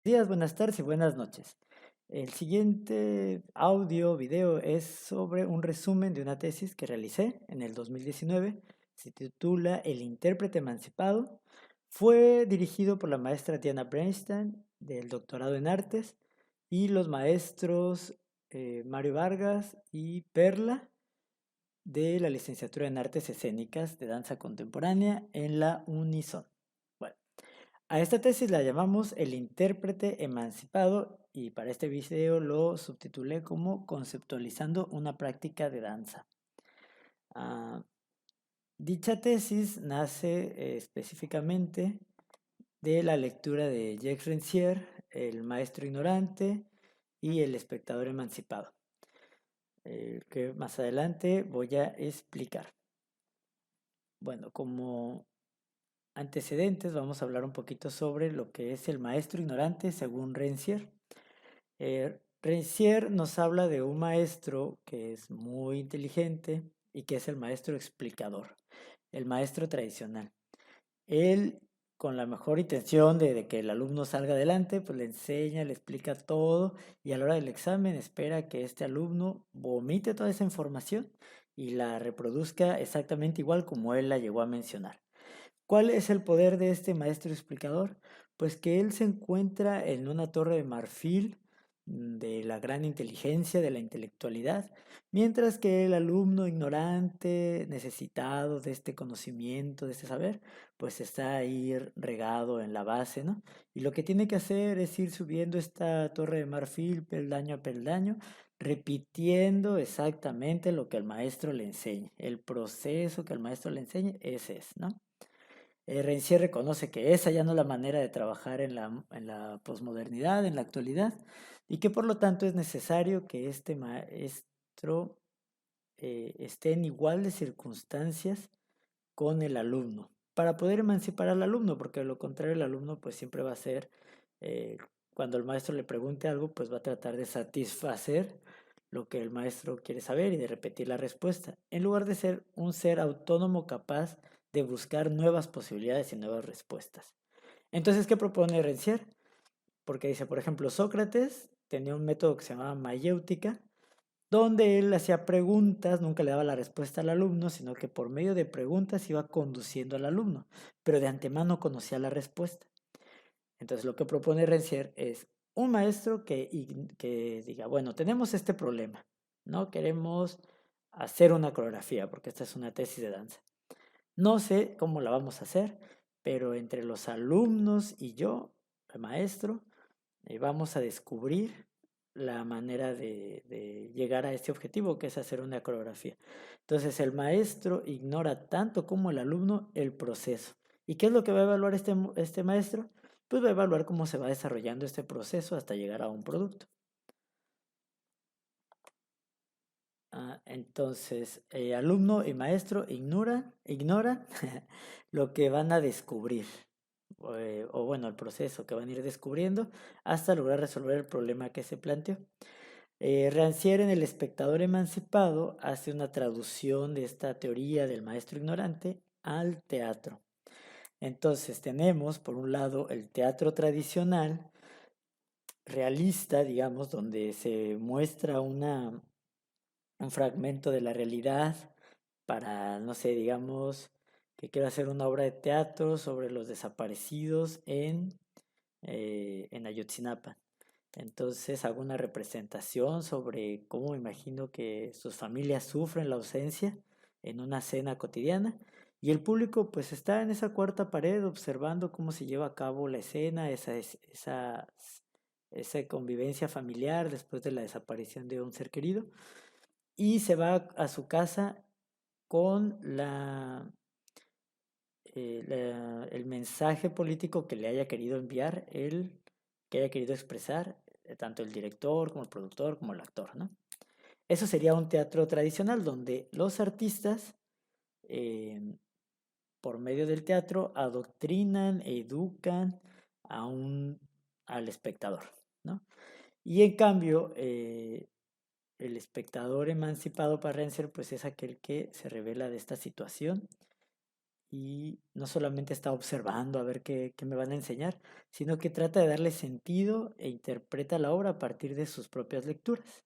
Días, buenas tardes y buenas noches. El siguiente audio, video es sobre un resumen de una tesis que realicé en el 2019. Se titula El intérprete emancipado. Fue dirigido por la maestra Diana Bernstein del doctorado en artes y los maestros Mario Vargas y Perla de la licenciatura en artes escénicas de danza contemporánea en la Unison. Bueno, a esta tesis la llamamos El intérprete emancipado y para este video lo subtitulé como Conceptualizando una práctica de danza. Ah, Dicha tesis nace específicamente de la lectura de Jacques Rancière, El maestro ignorante y El espectador emancipado, que más adelante voy a explicar. Bueno, como antecedentes vamos a hablar un poquito sobre lo que es el maestro ignorante según Rancière. Rancière nos habla de un maestro que es muy inteligente y que es el maestro explicador, el maestro tradicional. Él, con la mejor intención de que el alumno salga adelante, pues le enseña, le explica todo y a la hora del examen espera que este alumno vomite toda esa información y la reproduzca exactamente igual como él la llegó a mencionar. ¿Cuál es el poder de este maestro explicador? Pues que él se encuentra en una torre de marfil de la gran inteligencia, de la intelectualidad, mientras que el alumno ignorante, necesitado de este conocimiento, de este saber, pues está ahí regado en la base, ¿no? Y lo que tiene que hacer es ir subiendo esta torre de marfil peldaño a peldaño, repitiendo exactamente lo que el maestro le enseña. El proceso que el maestro le enseña, ese es, ¿no? Rancière reconoce que esa ya no es la manera de trabajar en la posmodernidad, en la actualidad, y que por lo tanto es necesario que este maestro esté en igual de circunstancias con el alumno, para poder emancipar al alumno, porque de lo contrario el alumno pues siempre va a ser, eh, cuando el maestro le pregunte algo, pues va a tratar de satisfacer lo que el maestro quiere saber y de repetir la respuesta, en lugar de ser un ser autónomo capaz de buscar nuevas posibilidades y nuevas respuestas. Entonces, ¿qué propone Rancière? Porque dice, por ejemplo, Sócrates tenía un método que se llamaba mayéutica, donde él hacía preguntas, nunca le daba la respuesta al alumno, sino que por medio de preguntas iba conduciendo al alumno, pero de antemano conocía la respuesta. Entonces lo que propone Rancière es un maestro que diga, bueno, tenemos este problema, ¿no? Queremos hacer una coreografía, porque esta es una tesis de danza. No sé cómo la vamos a hacer, pero entre los alumnos y yo, el maestro, vamos a descubrir la manera de llegar a este objetivo, que es hacer una coreografía. Entonces el maestro ignora tanto como el alumno el proceso. ¿Y qué es lo que va a evaluar este maestro? Pues va a evaluar cómo se va desarrollando este proceso hasta llegar a un producto. Entonces, alumno y maestro ignoran lo que van a descubrir, o bueno, el proceso que van a ir descubriendo hasta lograr resolver el problema que se planteó. Rancière en El espectador emancipado hace una traducción de esta teoría del maestro ignorante al teatro. Entonces tenemos, por un lado, el teatro tradicional, realista, digamos, donde se muestra un fragmento de la realidad para, no sé, digamos, que quiero hacer una obra de teatro sobre los desaparecidos en Ayotzinapa. Entonces hago una representación sobre cómo me imagino que sus familias sufren la ausencia en una cena cotidiana y el público pues está en esa cuarta pared observando cómo se lleva a cabo la escena, esa convivencia familiar después de la desaparición de un ser querido y se va a su casa con el mensaje político que le haya querido enviar, que haya querido expresar, tanto el director como el productor como el actor, ¿no? Eso sería un teatro tradicional donde los artistas, eh, por medio del teatro, adoctrinan, educan a al espectador, ¿no? Y en cambio, el espectador emancipado para Renzer, pues es aquel que se revela de esta situación y no solamente está observando a ver qué me van a enseñar, sino que trata de darle sentido e interpreta la obra a partir de sus propias lecturas,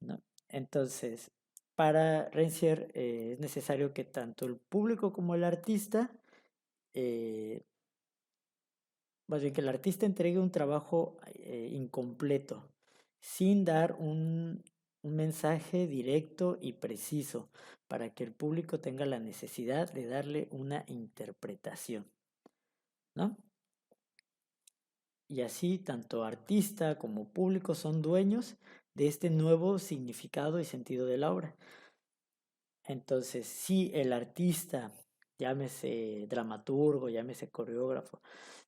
¿no? Entonces, para Rancière es necesario que tanto el público como el artista, eh, más bien que el artista entregue un trabajo incompleto, sin dar un mensaje directo y preciso, para que el público tenga la necesidad de darle una interpretación, ¿no? Y así, tanto artista como público son dueños de este nuevo significado y sentido de la obra. Entonces, si el artista, llámese dramaturgo, llámese coreógrafo,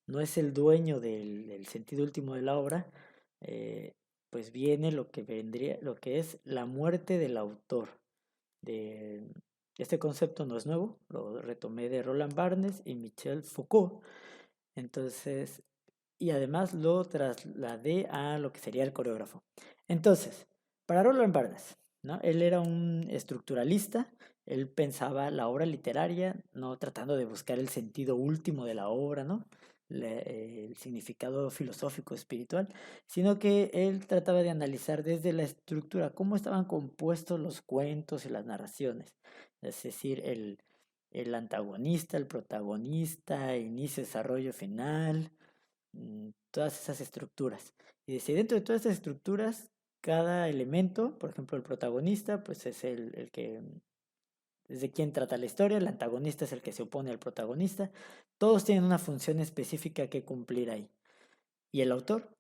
no es el dueño del sentido último de la obra, eh, pues viene lo que vendría, lo que es la muerte del autor. De, este concepto no es nuevo, lo retomé de Roland Barthes y Michel Foucault. Entonces, y además lo trasladé a lo que sería el coreógrafo. Entonces, para Roland Barthes, ¿no? Él era un estructuralista, él pensaba la obra literaria, no tratando de buscar el sentido último de la obra, ¿no? El significado filosófico, espiritual, sino que él trataba de analizar desde la estructura cómo estaban compuestos los cuentos y las narraciones, es decir, el antagonista, el protagonista, inicio, desarrollo, final, todas esas estructuras. Y dice, dentro de todas esas estructuras, cada elemento, por ejemplo, el protagonista, pues es el que es de quien trata la historia, el antagonista es el que se opone al protagonista, todos tienen una función específica que cumplir ahí. ¿Y el autor?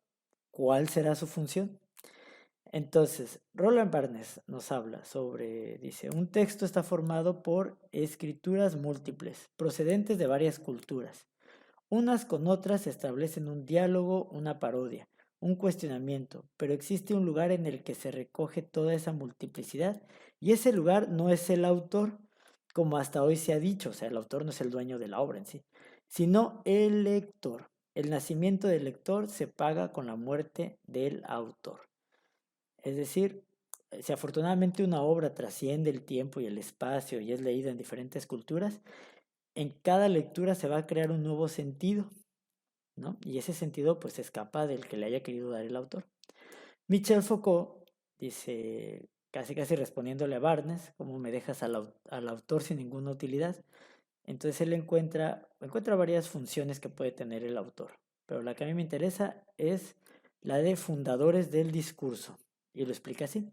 ¿Cuál será su función? Entonces, Roland Barthes nos habla sobre, dice, un texto está formado por escrituras múltiples, procedentes de varias culturas. Unas con otras establecen un diálogo, una parodia, un cuestionamiento, pero existe un lugar en el que se recoge toda esa multiplicidad y ese lugar no es el autor, como hasta hoy se ha dicho, o sea, el autor no es el dueño de la obra en sí, sino el lector. El nacimiento del lector se paga con la muerte del autor. Es decir, si afortunadamente una obra trasciende el tiempo y el espacio y es leída en diferentes culturas, en cada lectura se va a crear un nuevo sentido, ¿no? Y ese sentido pues escapa del que le haya querido dar el autor. Michel Foucault dice, casi casi respondiéndole a Barnes, ¿cómo me dejas al autor sin ninguna utilidad? Entonces él encuentra varias funciones que puede tener el autor, pero la que a mí me interesa es la de fundadores del discurso, y lo explica así.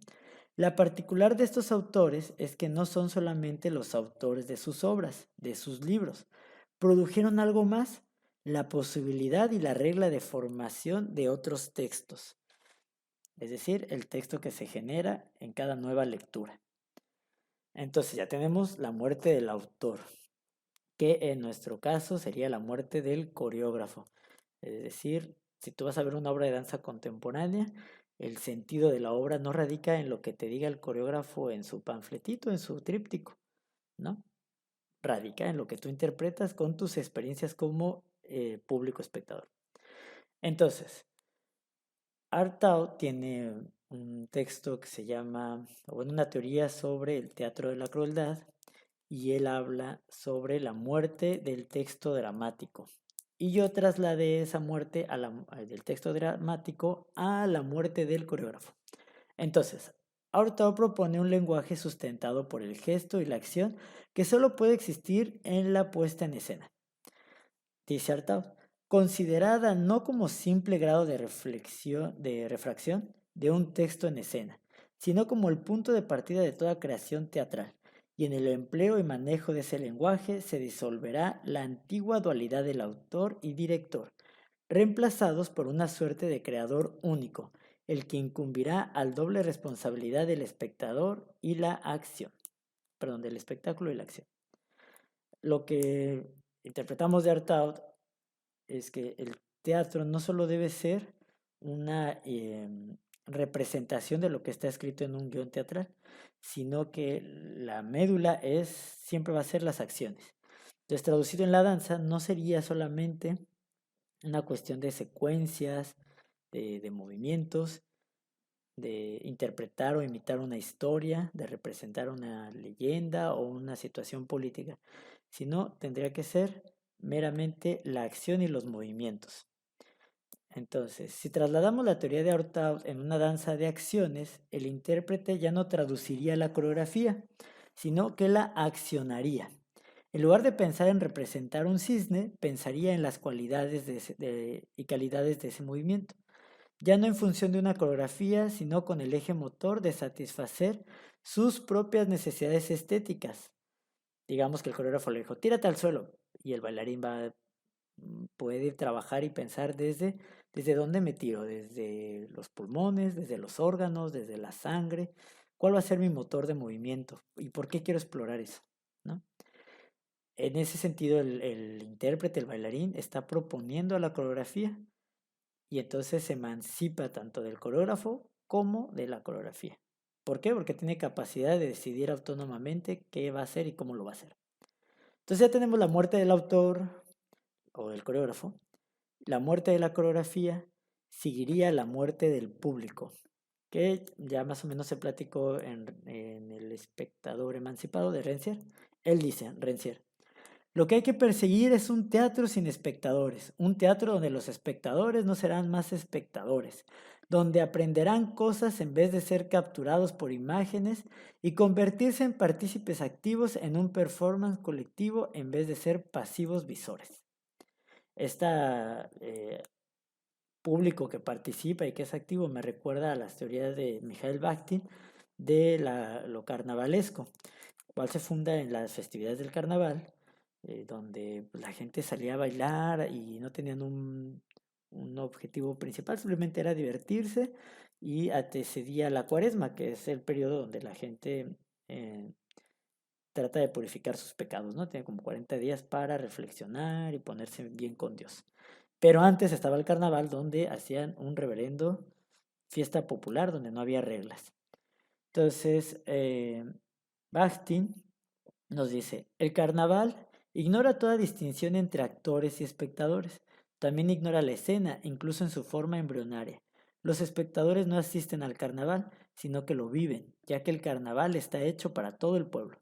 La particular de estos autores es que no son solamente los autores de sus obras, de sus libros, produjeron algo más, la posibilidad y la regla de formación de otros textos, es decir, el texto que se genera en cada nueva lectura. Entonces ya tenemos la muerte del autor, que en nuestro caso sería la muerte del coreógrafo. Es decir, si tú vas a ver una obra de danza contemporánea, el sentido de la obra no radica en lo que te diga el coreógrafo en su panfletito, en su tríptico, ¿no? Radica en lo que tú interpretas con tus experiencias como público espectador. Entonces, Artaud tiene un texto que se llama, o bueno, una teoría sobre el teatro de la crueldad, y él habla sobre la muerte del texto dramático. Y yo trasladé esa muerte del texto dramático a la muerte del coreógrafo. Entonces, Artaud propone un lenguaje sustentado por el gesto y la acción que solo puede existir en la puesta en escena. Dice Artaud, considerada no como simple grado de refracción de un texto en escena, sino como el punto de partida de toda creación teatral, y en el empleo y manejo de ese lenguaje se disolverá la antigua dualidad del autor y director, reemplazados por una suerte de creador único, el que incumbirá al doble responsabilidad del espectador y la acción, perdón, del espectáculo y la acción. Lo que interpretamos de Artaud es que el teatro no solo debe ser una representación de lo que está escrito en un guión teatral, sino que la médula siempre va a ser las acciones. Entonces, traducido en la danza, no sería solamente una cuestión de secuencias, de movimientos, de interpretar o imitar una historia, de representar una leyenda o una situación política, sino tendría que ser meramente la acción y los movimientos. Entonces, si trasladamos la teoría de Hortaud en una danza de acciones, el intérprete ya no traduciría la coreografía, sino que la accionaría. En lugar de pensar en representar un cisne, pensaría en las cualidades y calidades de ese movimiento, ya no en función de una coreografía, sino con el eje motor de satisfacer sus propias necesidades estéticas. Digamos que el coreógrafo le dijo, tírate al suelo, y el bailarín puede trabajar y pensar desde dónde me tiro, desde los pulmones, desde los órganos, desde la sangre, cuál va a ser mi motor de movimiento y por qué quiero explorar eso, ¿no? En ese sentido, el intérprete, el bailarín, está proponiendo a la coreografía y entonces se emancipa tanto del coreógrafo como de la coreografía. ¿Por qué? Porque tiene capacidad de decidir autónomamente qué va a hacer y cómo lo va a hacer. Entonces ya tenemos la muerte del autor o del coreógrafo, la muerte de la coreografía, seguiría la muerte del público, que ya más o menos se platicó en El espectador emancipado de Rencier. Él dice, Rencier, lo que hay que perseguir es un teatro sin espectadores, un teatro donde los espectadores no serán más espectadores, donde aprenderán cosas en vez de ser capturados por imágenes y convertirse en partícipes activos en un performance colectivo en vez de ser pasivos visores. Este público que participa y que es activo me recuerda a las teorías de Mikhail Bakhtin de lo carnavalesco, cual se funda en las festividades del carnaval, donde la gente salía a bailar y no tenían un objetivo principal, simplemente era divertirse y antecedía la cuaresma, que es el periodo donde la gente trata de purificar sus pecados, ¿no? Tiene como 40 días para reflexionar y ponerse bien con Dios. Pero antes estaba el carnaval donde hacían un reverendo fiesta popular donde no había reglas. Entonces, Bakhtin nos dice, el carnaval ignora toda distinción entre actores y espectadores. También ignora la escena, incluso en su forma embrionaria. Los espectadores no asisten al carnaval, sino que lo viven, ya que el carnaval está hecho para todo el pueblo.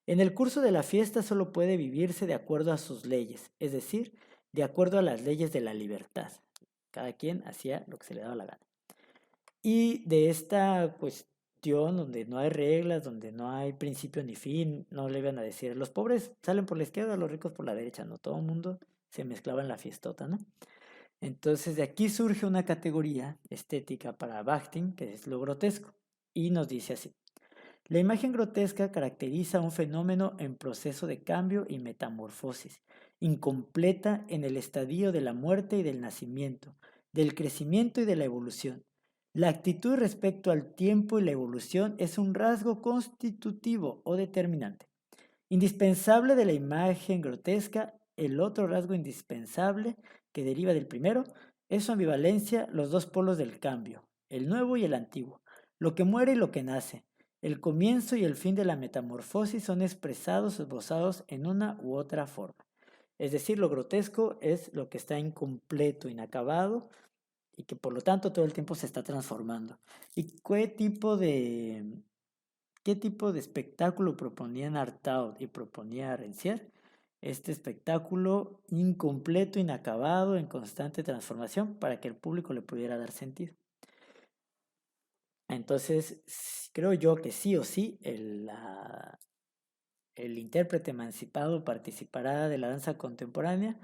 En el curso de la fiesta solo puede vivirse de acuerdo a sus leyes, es decir, de acuerdo a las leyes de la libertad. Cada quien hacía lo que se le daba la gana. Y de esta cuestión donde no hay reglas, donde no hay principio ni fin, no le iban a decir, los pobres salen por la izquierda, los ricos por la derecha, no, todo el mundo se mezclaba en la fiestota, ¿no? Entonces de aquí surge una categoría estética para Bakhtin, que es lo grotesco, y nos dice así. La imagen grotesca caracteriza un fenómeno en proceso de cambio y metamorfosis, incompleta en el estadio de la muerte y del nacimiento, del crecimiento y de la evolución. La actitud respecto al tiempo y la evolución es un rasgo constitutivo o determinante. Indispensable de la imagen grotesca, el otro rasgo indispensable que deriva del primero es su ambivalencia, los dos polos del cambio, el nuevo y el antiguo, lo que muere y lo que nace. El comienzo y el fin de la metamorfosis son expresados o esbozados en una u otra forma. Es decir, lo grotesco es lo que está incompleto, inacabado y que por lo tanto todo el tiempo se está transformando. ¿Y qué tipo de espectáculo proponían Artaud y proponía Rancière? Este espectáculo incompleto, inacabado, en constante transformación para que el público le pudiera dar sentido. Entonces, creo yo que sí o sí el intérprete emancipado participará de la danza contemporánea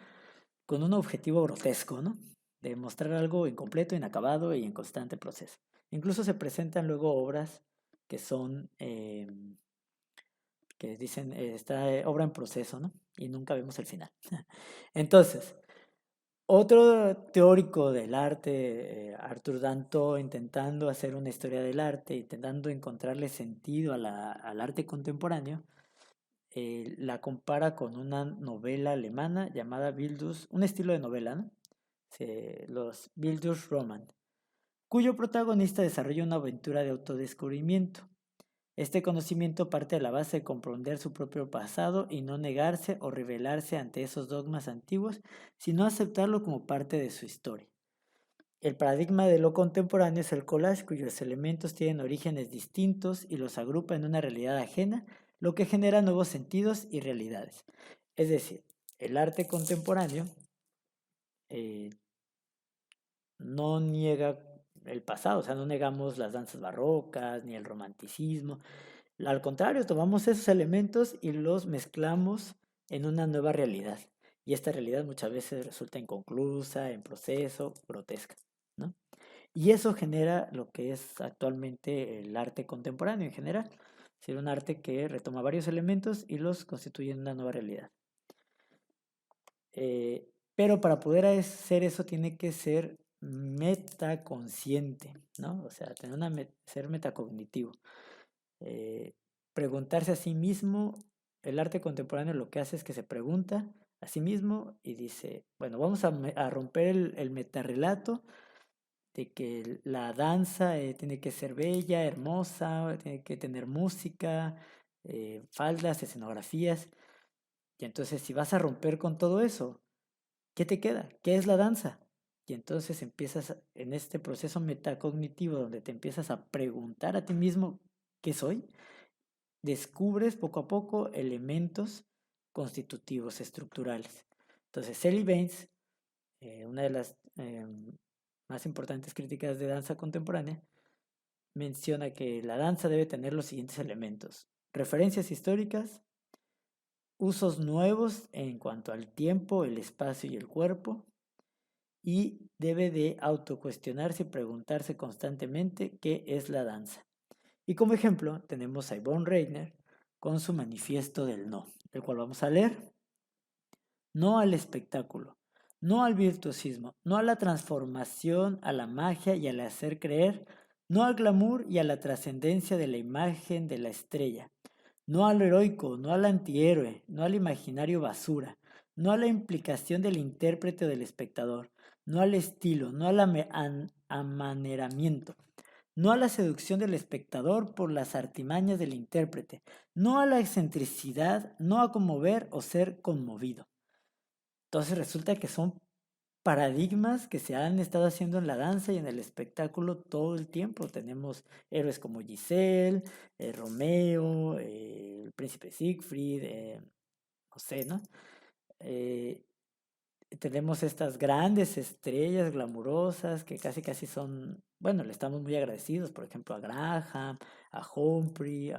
con un objetivo grotesco, ¿no? De mostrar algo incompleto, inacabado y en constante proceso. Incluso se presentan luego obras que son, que dicen, está obra en proceso, ¿no? Y nunca vemos el final. Entonces, otro teórico del arte, Arthur Danto, intentando hacer una historia del arte, intentando encontrarle sentido al arte contemporáneo, la compara con una novela alemana llamada Bildungs, un estilo de novela, ¿no? Los Bildungsroman, cuyo protagonista desarrolla una aventura de autodescubrimiento. Este conocimiento parte de la base de comprender su propio pasado y no negarse o rebelarse ante esos dogmas antiguos, sino aceptarlo como parte de su historia. El paradigma de lo contemporáneo es el collage, cuyos elementos tienen orígenes distintos y los agrupa en una realidad ajena, lo que genera nuevos sentidos y realidades. Es decir, el arte contemporáneo eh, no niega el pasado, o sea, no negamos las danzas barrocas ni el romanticismo. Al contrario, tomamos esos elementos y los mezclamos en una nueva realidad. Y esta realidad muchas veces resulta inconclusa, en proceso, grotesca, ¿no? Y eso genera lo que es actualmente el arte contemporáneo en general. Es decir, un arte que retoma varios elementos y los constituye en una nueva realidad. Pero para poder hacer eso tiene que ser metaconsciente, ¿no? O sea, ser metacognitivo. Eh, Preguntarse a sí mismo, el arte contemporáneo lo que hace es que se pregunta a sí mismo y dice, bueno, vamos a romper el metarrelato de que la danza tiene que ser bella, hermosa, tiene que tener música, faldas, escenografías. Y entonces si vas a romper con todo eso, ¿qué te queda? ¿Qué es la danza? Y entonces empiezas en este proceso metacognitivo donde te empiezas a preguntar a ti mismo, ¿qué soy? Descubres poco a poco elementos constitutivos, estructurales. Entonces, Sally Baines, una de las más importantes críticas de danza contemporánea, menciona que la danza debe tener los siguientes elementos: referencias históricas, usos nuevos en cuanto al tiempo, el espacio y el cuerpo, y debe de autocuestionarse y preguntarse constantemente qué es la danza. Y como ejemplo tenemos a Yvonne Reiner con su manifiesto del no, el cual vamos a leer. No al espectáculo, no al virtuosismo, no a la transformación, a la magia y al hacer creer, no al glamour y a la trascendencia de la imagen de la estrella, no al heroico, no al antihéroe, no al imaginario basura, no a la implicación del intérprete o del espectador, no al estilo, no al amaneramiento, no a la seducción del espectador por las artimañas del intérprete, no a la excentricidad, no a conmover o ser conmovido. Entonces resulta que son paradigmas que se han estado haciendo en la danza y en el espectáculo todo el tiempo. Tenemos héroes como Giselle, Romeo, el príncipe Siegfried, no sé, ¿no? Eh, Tenemos estas grandes estrellas glamurosas que casi casi son, bueno, le estamos muy agradecidos, por ejemplo, a Graham, a Humphrey,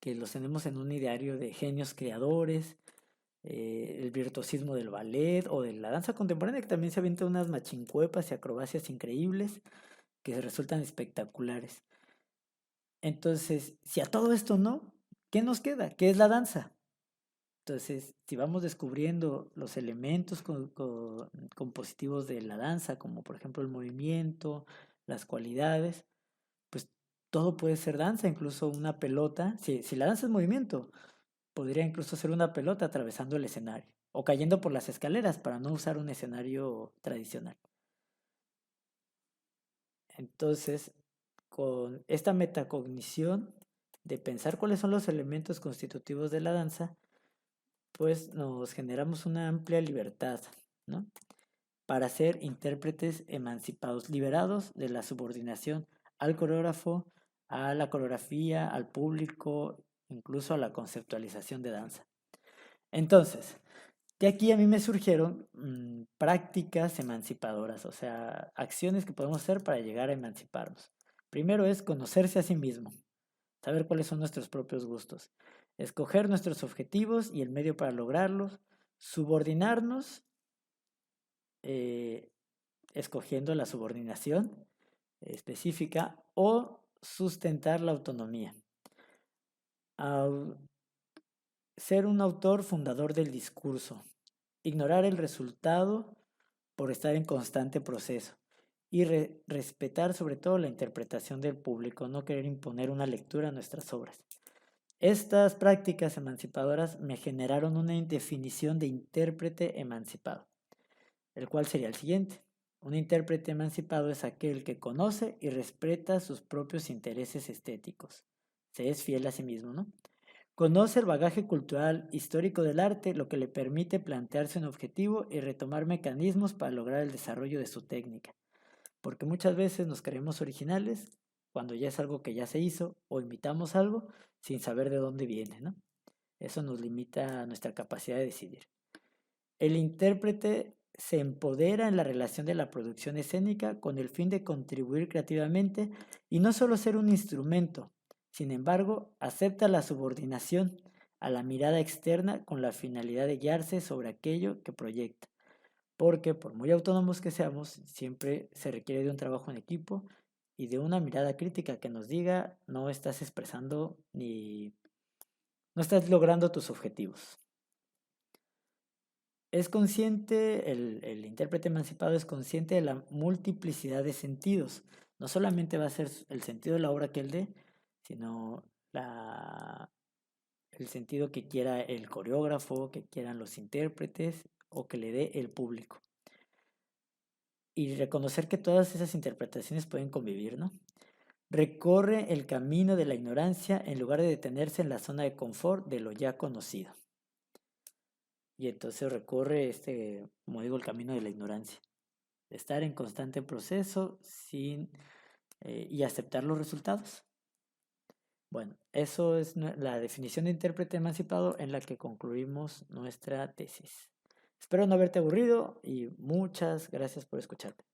que los tenemos en un ideario de genios creadores, el virtuosismo del ballet o de la danza contemporánea, que también se avienta unas machincuepas y acrobacias increíbles que resultan espectaculares. Entonces, si a todo esto no, ¿qué nos queda? ¿Qué es la danza? Entonces, si vamos descubriendo los elementos compositivos de la danza, como por ejemplo el movimiento, las cualidades, pues todo puede ser danza, incluso una pelota. Si la danza es movimiento, podría incluso ser una pelota atravesando el escenario o cayendo por las escaleras para no usar un escenario tradicional. Entonces, con esta metacognición de pensar cuáles son los elementos constitutivos de la danza, pues nos generamos una amplia libertad, ¿no? Para ser intérpretes emancipados, liberados de la subordinación al coreógrafo, a la coreografía, al público, incluso a la conceptualización de danza. Entonces, de aquí a mí me surgieron prácticas emancipadoras, o sea, acciones que podemos hacer para llegar a emanciparnos. Primero es conocerse a sí mismo, saber cuáles son nuestros propios gustos, escoger nuestros objetivos y el medio para lograrlos, subordinarnos, eh, escogiendo la subordinación específica o sustentar la autonomía. Ser un autor fundador del discurso, ignorar el resultado por estar en constante proceso y respetar sobre todo la interpretación del público, no querer imponer una lectura a nuestras obras. Estas prácticas emancipadoras me generaron una definición de intérprete emancipado, el cual sería el siguiente. Un intérprete emancipado es aquel que conoce y respeta sus propios intereses estéticos. Se es fiel a sí mismo, ¿no? Conoce el bagaje cultural histórico del arte, lo que le permite plantearse un objetivo y retomar mecanismos para lograr el desarrollo de su técnica. Porque muchas veces nos creemos originales cuando ya es algo que ya se hizo o imitamos algo sin saber de dónde viene, ¿no? Eso nos limita nuestra capacidad de decidir. El intérprete se empodera en la relación de la producción escénica con el fin de contribuir creativamente y no solo ser un instrumento. Sin embargo, acepta la subordinación a la mirada externa con la finalidad de guiarse sobre aquello que proyecta. Porque por muy autónomos que seamos, siempre se requiere de un trabajo en equipo y de una mirada crítica que nos diga no estás expresando ni no estás logrando tus objetivos. Es consciente, el intérprete emancipado es consciente de la multiplicidad de sentidos. No solamente va a ser el sentido de la obra que él dé, sino el sentido que quiera el coreógrafo, que quieran los intérpretes o que le dé el público. Y reconocer que todas esas interpretaciones pueden convivir, ¿no? Recorre el camino de la ignorancia en lugar de detenerse en la zona de confort de lo ya conocido. Y entonces recorre como digo, el camino de la ignorancia. Estar en constante proceso y aceptar los resultados. Bueno, eso es la definición de intérprete emancipado en la que concluimos nuestra tesis. Espero no haberte aburrido y muchas gracias por escucharte.